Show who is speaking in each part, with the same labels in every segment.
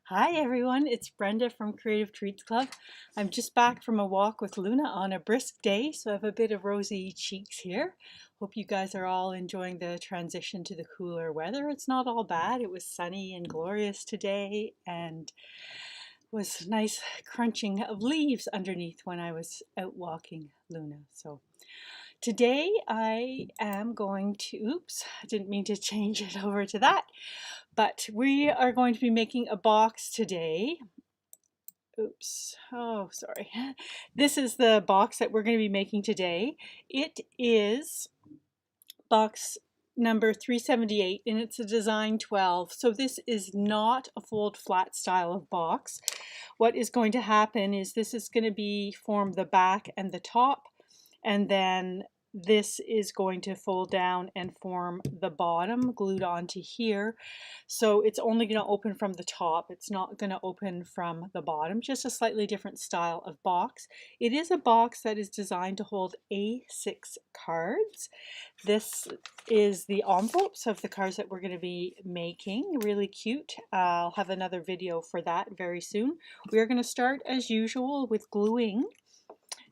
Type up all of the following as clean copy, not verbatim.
Speaker 1: Hi everyone, it's Brenda from Creative Treats Club. I'm just back from a walk with Luna on a brisk day, so I have a bit of rosy cheeks here. Hope you guys are all enjoying the transition to the cooler weather. It's not all bad. It was sunny and glorious today and was nice crunching of leaves underneath when I was out walking Luna. So today I am going to, oops, I didn't mean to change it over to that. But we are going to be making a box today. Oops, oh, sorry. This is the box that we're going to be making today. It is box number 378 and it's a design 12. So this is not a fold flat style of box. What is going to happen is this is going to form the back and the top, and then this is going to fold down and form the bottom glued onto here. So it's only going to open from the top. It's not going to open from the bottom, just a slightly different style of box. It is a box that is designed to hold A6 cards. This is the envelopes of the cards that we're going to be making. Really cute. I'll have another video for that very soon. We are going to start as usual with gluing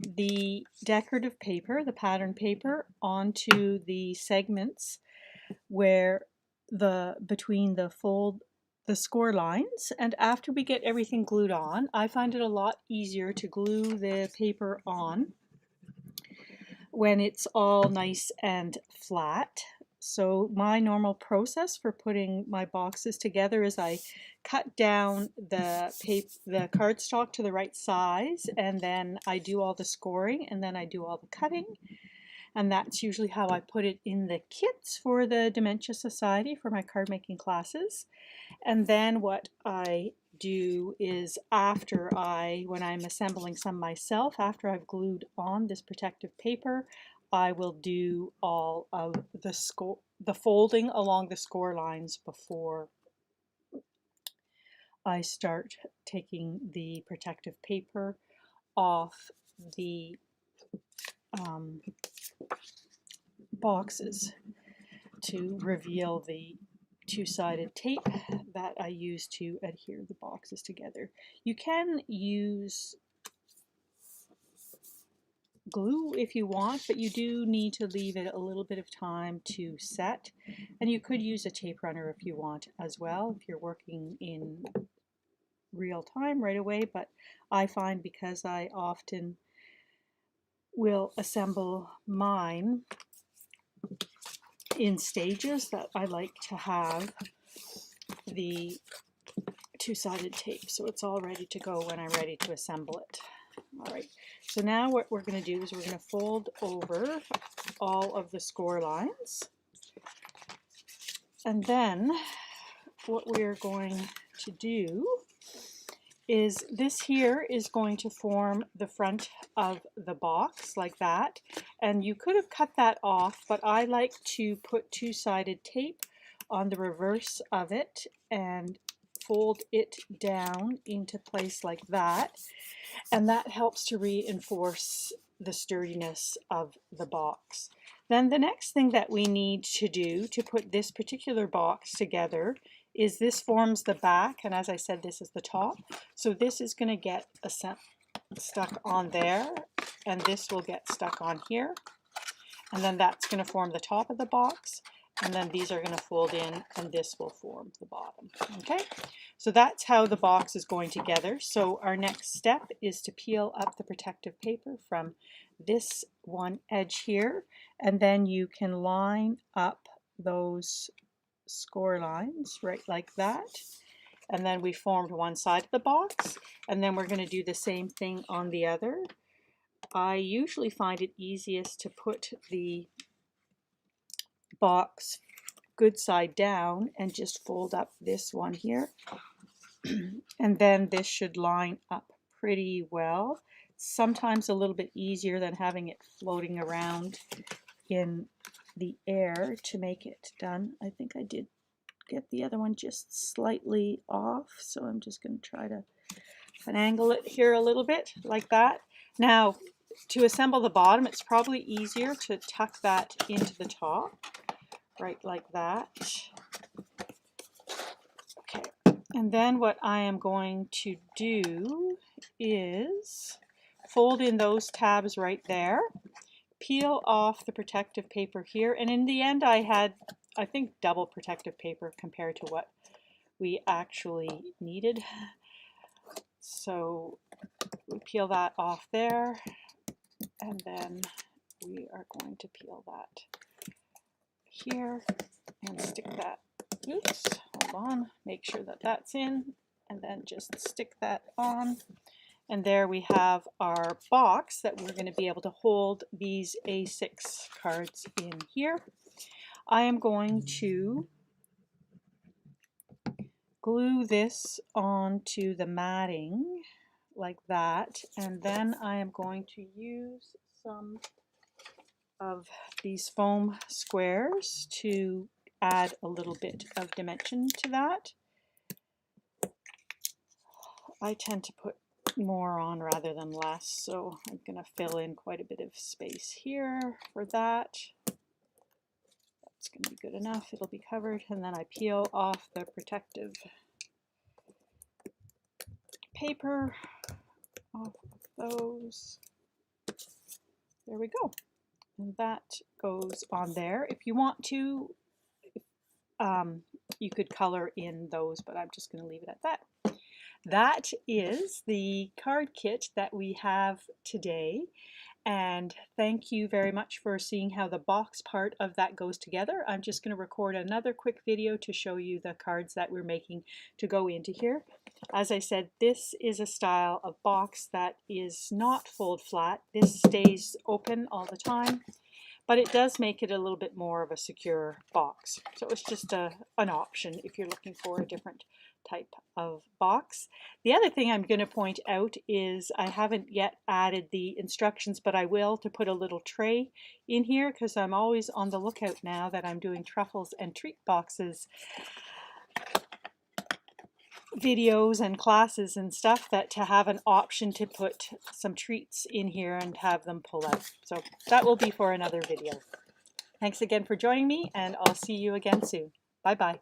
Speaker 1: the decorative paper, the pattern paper, onto the segments where between the score lines. And after we get everything glued on, I find it a lot easier to glue the paper on when it's all nice and flat. So my normal process for putting my boxes together is I cut down the cardstock to the right size, and then I do all the scoring, and then I do all the cutting. And that's usually how I put it in the kits for the Dementia Society for my card making classes. And then what I do is when I'm assembling some myself, after I've glued on this protective paper, I will do all of the folding along the score lines before I start taking the protective paper off the boxes to reveal the two-sided tape that I use to adhere the boxes together. You can use glue if you want, but you do need to leave it a little bit of time to set. And you could use a tape runner if you want as well, if you're working in real time right away. But I find, because I often will assemble mine in stages, that I like to have the two-sided tape so it's all ready to go when I'm ready to assemble it. All right, so now what we're going to do is we're going to fold over all of the score lines, and then what we're going to do is this here is going to form the front of the box like that, and you could have cut that off, but I like to put two-sided tape on the reverse of it and fold it down into place like that, and that helps to reinforce the sturdiness of the box. Then the next thing that we need to do to put this particular box together is this forms the back, and as I said, this is the top. So this is going to get stuck on there, and this will get stuck on here, and then that's going to form the top of the box, and then these are going to fold in, and this will form the bottom. Okay, so that's how the box is going together. So our next step is to peel up the protective paper from this one edge here, and then you can line up those score lines right like that, and then we formed one side of the box, and then we're going to do the same thing on the other. I usually find it easiest to put the box good side down and just fold up this one here, and then this should line up pretty well. Sometimes a little bit easier than having it floating around in the air to make it done. I think I did get the other one just slightly off, so I'm just going to try to finagle it here a little bit like that. Now, to assemble the bottom, it's probably easier to tuck that into the top, right like that. Okay, And then what I am going to do is fold in those tabs right there, peel off the protective paper here, and in the end I had, I think, double protective paper compared to what we actually needed. So we peel that off there, and then we are going to peel that here and stick that, oops, hold on, make sure that that's in, and then just stick that on. And there we have our box that we're going to be able to hold these A6 cards in here. I am going to glue this onto the matting like that, and then I am going to use some of these foam squares to add a little bit of dimension to that. I tend to put more on rather than less, so I'm going to fill in quite a bit of space here for that. That's going to be good enough, it'll be covered, and then I peel off the protective paper off of those. There we go. And that goes on there. If you want to, you could color in those, but I'm just going to leave it at that. That is the card kit that we have today, and thank you very much for seeing how the box part of that goes together. I'm just going to record another quick video to show you the cards that we're making to go into here. As I said, this is a style of box that is not fold flat. This stays open all the time, but it does make it a little bit more of a secure box. So it's just an option if you're looking for a different type of box. The other thing I'm going to point out is I haven't yet added the instructions, but I will, to put a little tray in here, because I'm always on the lookout now that I'm doing truffles and treat boxes videos and classes and stuff, that to have an option to put some treats in here and have them pull out. So that will be for another video. Thanks again for joining me, and I'll see you again soon. Bye bye.